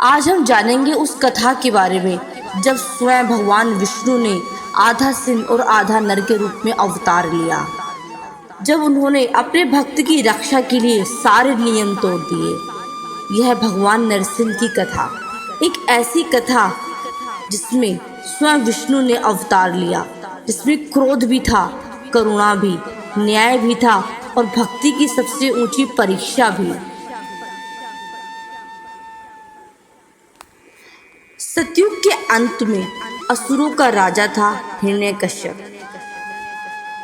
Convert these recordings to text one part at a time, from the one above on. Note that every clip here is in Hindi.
आज हम जानेंगे उस कथा के बारे में जब स्वयं भगवान विष्णु ने आधा सिंह और आधा नर के रूप में अवतार लिया। जब उन्होंने अपने भक्त की रक्षा के लिए सारे नियम तोड़ दिए। यह भगवान नरसिंह की कथा एक ऐसी कथा जिसमें स्वयं विष्णु ने अवतार लिया, जिसमें क्रोध भी था, करुणा भी, न्याय भी था और भक्ति की सबसे ऊंची परीक्षा भी। सतयुग के अंत में असुरों का राजा था हिरण्यकश्यप।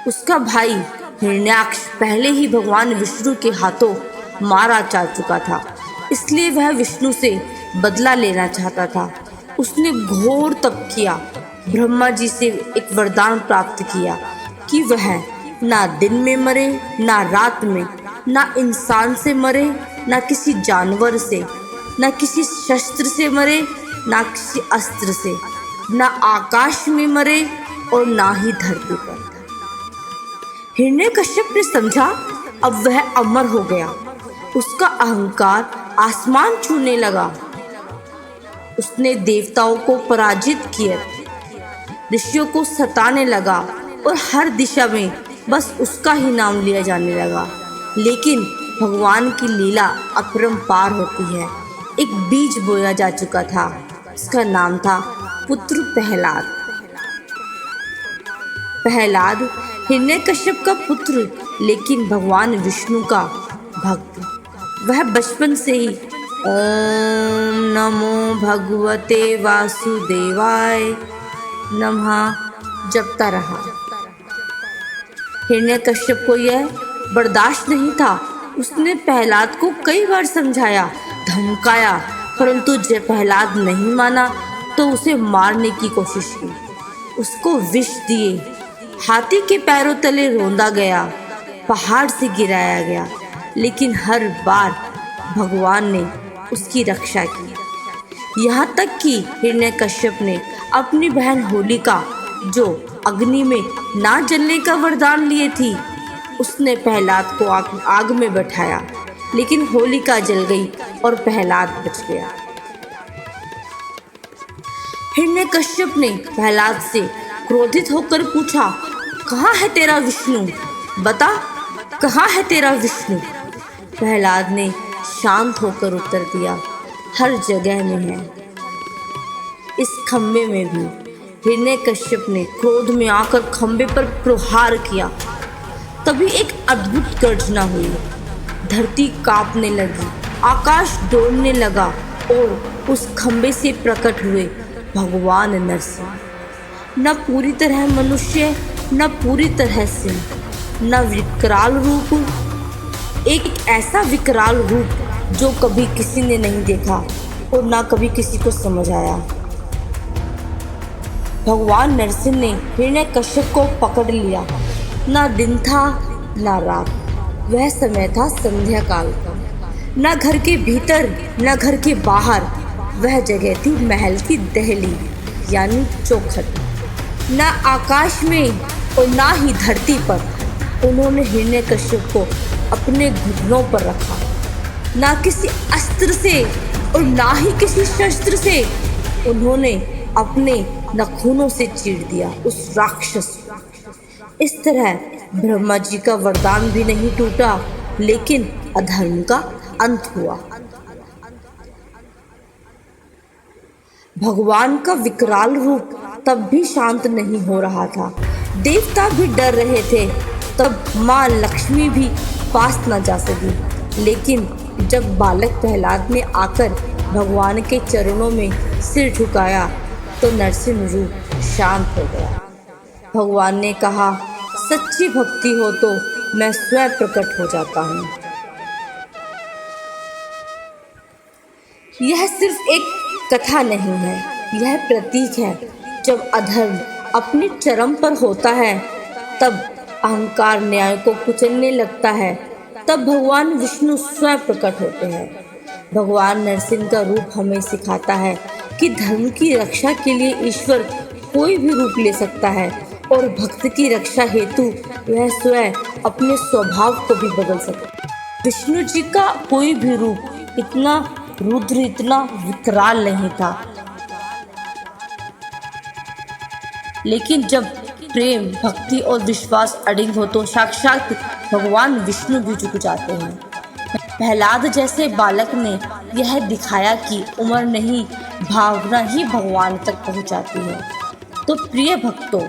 उसका भाई हिरण्याक्ष पहले ही भगवान विष्णु के हाथों मारा जा चुका था, इसलिए वह विष्णु से बदला लेना चाहता था। उसने घोर तप किया, ब्रह्मा जी से एक वरदान प्राप्त किया कि वह ना दिन में मरे, ना रात में, ना इंसान से मरे, ना किसी जानवर से, ना किसी शस्त्र से मरे, ना किसी अस्त्र से, ना आकाश में मरे और ना ही धरती पर। हिरण्यकश्यप ने समझा अब वह अमर हो गया। उसका अहंकार आसमान छूने लगा। उसने देवताओं को पराजित किया, ऋषियों को सताने लगा और हर दिशा में बस उसका ही नाम लिया जाने लगा। लेकिन भगवान की लीला अपरंपार होती है। एक बीज बोया जा चुका था, उसका नाम था पुत्र प्रहलाद। प्रहलाद हिरण्यकश्यप का पुत्र, लेकिन भगवान विष्णु का भक्त। वह बचपन से ही ओम नमो भगवते वासुदेवाय नमः जपता रहा। हिरण्यकश्यप को यह बर्दाश्त नहीं था। उसने प्रहलाद को कई बार समझाया, धमकाया, परंतु जब प्रहलाद नहीं माना तो उसे मारने की कोशिश की। उसको विष दिए, हाथी के पैरों तले रौंदा गया, पहाड़ से गिराया गया, लेकिन हर बार भगवान ने उसकी रक्षा की। यहाँ तक कि हिरण्यकश्यप ने अपनी बहन होलिका, जो अग्नि में ना जलने का वरदान लिए थी, उसने प्रहलाद को आग में बैठाया, लेकिन होलिका जल गई और प्रहलाद बच गया। हिरण्यकश्यप ने प्रहलाद से क्रोधित होकर पूछा, कहाँ है तेरा विष्णु? बता, कहाँ है तेरा विष्णु? प्रहलाद ने शांत होकर उत्तर दिया, हर जगह में है, इस खंबे में भी। हिरण्यकश्यप ने क्रोध में आकर खंबे पर प्रहार किया। तभी एक अद्भुत गर्जना हुई। धरती कांपने लगी, आकाश डोलने लगा और उस खंबे से प्रकट हुए भगवान नरसिंह। न पूरी तरह मनुष्य, न पूरी तरह सिंह, न विकराल रूप, एक ऐसा विकराल रूप जो कभी किसी ने नहीं देखा और ना कभी किसी को समझ आया। भगवान नरसिंह ने हिरण्यकश्यप को पकड़ लिया। ना दिन था ना रात, वह समय था संध्या काल का। न घर के भीतर न घर के बाहर, वह जगह थी महल की दहली यानी चौखट। न आकाश में और ना ही धरती पर। उन्होंने हिरण्यकश्यप को अपने घुटनों पर रखा। ना किसी अस्त्र से और ना ही किसी शस्त्र से। उन्होंने अपने नाखूनों से चीर दिया उस राक्षस को। इस तरह ब्रह्मा जी का वरदान भी नहीं टूटा, लेकिन अधर्म का अंत हुआ। भगवान का विकराल रूप तब भी शांत नहीं हो रहा था। देवता भी डर रहे थे। तब माँ लक्ष्मी भी पास न जा सकी। लेकिन जब बालक प्रहलाद ने आकर भगवान के चरणों में सिर झुकाया तो नरसिंह रूप शांत हो गया। भगवान ने कहा, सच्ची भक्ति हो तो मैं स्वयं प्रकट हो जाता हूँ। यह सिर्फ एक कथा नहीं है, यह प्रतीक है। जब अधर्म अपने चरम पर होता है, तब अहंकार न्याय को कुचलने लगता है, तब भगवान विष्णु स्वयं प्रकट होते हैं। भगवान नरसिंह का रूप हमें सिखाता है कि धर्म की रक्षा के लिए ईश्वर कोई भी रूप ले सकता है और भक्त की रक्षा हेतु वह स्वयं अपने स्वभाव को भी बदल सकता है। विष्णु जी का कोई भी रूप इतना रुद्र इतना विकराल नहीं था, लेकिन जब प्रेम, भक्ति और विश्वास अडिग हो तो साक्षात भगवान विष्णु भी झुक जाते हैं। प्रहलाद जैसे बालक ने यह दिखाया कि उम्र नहीं, भावना ही भगवान तक पहुंचाती है। तो प्रिय भक्तों,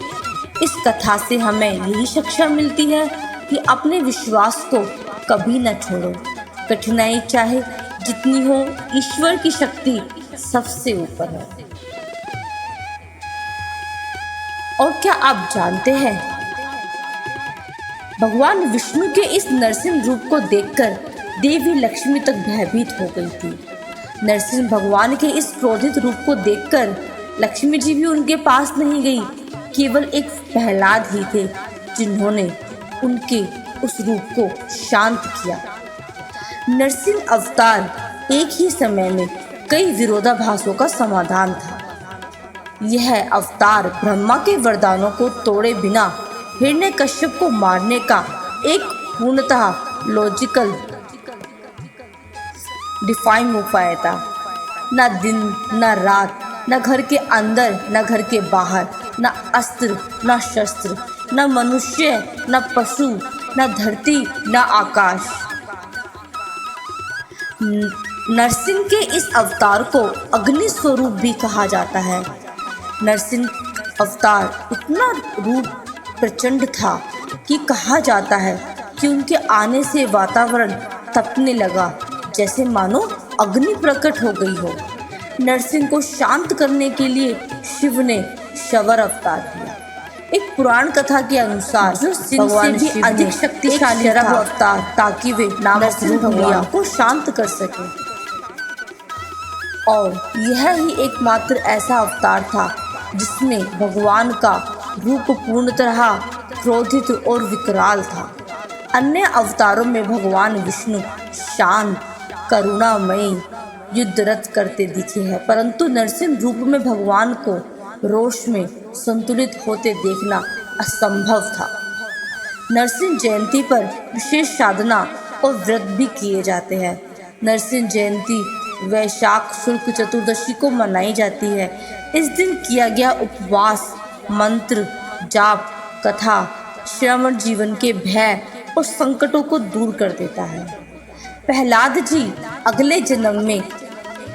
इस कथा से हमें यही शिक्षा मिलती है कि अपने विश्वास को कभी न छोड़ो। कठिनाई चाहे जितनी हो, ईश्वर की शक्ति सबसे ऊपर है। और क्या आप जानते हैं, भगवान विष्णु के इस नरसिंह रूप को देखकर देवी लक्ष्मी तक भयभीत हो गई थी। नरसिंह भगवान के इस क्रोधित रूप को देखकर लक्ष्मी जी भी उनके पास नहीं गई। केवल एक प्रहलाद ही थे जिन्होंने उनके उस रूप को शांत किया। नरसिंह अवतार एक ही समय में कई विरोधाभासों का समाधान था। यह अवतार ब्रह्मा के वरदानों को तोड़े बिना हिरण्यकश्यप को मारने का एक पूर्णतः लॉजिकल डिफाइन उपाय था। न दिन न रात, न घर के अंदर न घर के बाहर, न अस्त्र न शस्त्र, न मनुष्य न पशु, न धरती न आकाश। नरसिंह के इस अवतार को अग्नि स्वरूप भी कहा जाता है। नरसिंह अवतार इतना रूप प्रचंड था कि कहा जाता है कि उनके आने से वातावरण तपने लगा, जैसे मानो अग्नि प्रकट हो गई हो। नरसिंह को शांत करने के लिए शिव ने शवर अवतार दिया। एक पुराण कथा के अनुसार भगवान से भी अधिक शक्तिशाली शरभ अवतार, ताकि वे नरसिंह भगवान को शांत कर सके। और यह ही एकमात्र ऐसा अवतार था जिसमें भगवान का रूप पूर्णतः क्रोधित और विकराल था। अन्य अवतारों में भगवान विष्णु शांत, करुणामयी, युद्धरत करते दिखे हैं, परंतु नरसिंह रूप में भगवान को रोष में संतुलित होते देखना असंभव था। नरसिंह जयंती पर विशेष साधना और व्रत भी किए जाते हैं। नरसिंह जयंती वैशाख शुक्ल चतुर्दशी को मनाई जाती है। इस दिन किया गया उपवास, मंत्र जाप, कथा श्रवण जीवन के भय और संकटों को दूर कर देता है। प्रहलाद जी अगले जन्म में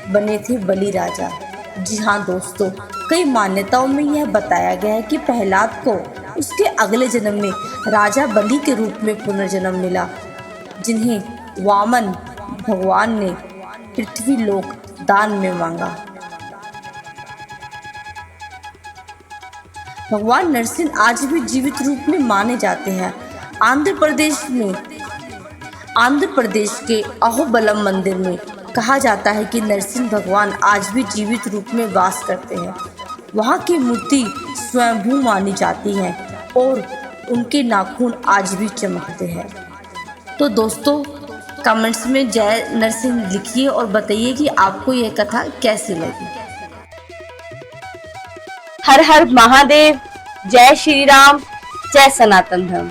बने थे बलि राजा। जी हाँ दोस्तों, कई मान्यताओं में यह बताया गया है कि प्रहलाद को उसके अगले जन्म में राजा बलि के रूप में पुनर्जन्म मिला, जिन्हें वामन भगवान ने पृथ्वी लोक दान में मांगा। भगवान नरसिंह आज भी जीवित रूप में माने जाते हैं। आंध्र प्रदेश के अहोबलम मंदिर में कहा जाता है कि नरसिंह भगवान आज भी जीवित रूप में वास करते हैं। वहाँ की मूर्ति स्वयंभू मानी जाती है और उनके नाखून आज भी चमकते हैं। तो दोस्तों, कमेंट्स में जय नरसिंह लिखिए और बताइए कि आपको यह कथा कैसी लगी। हर हर महादेव, जय श्री राम, जय सनातन धर्म।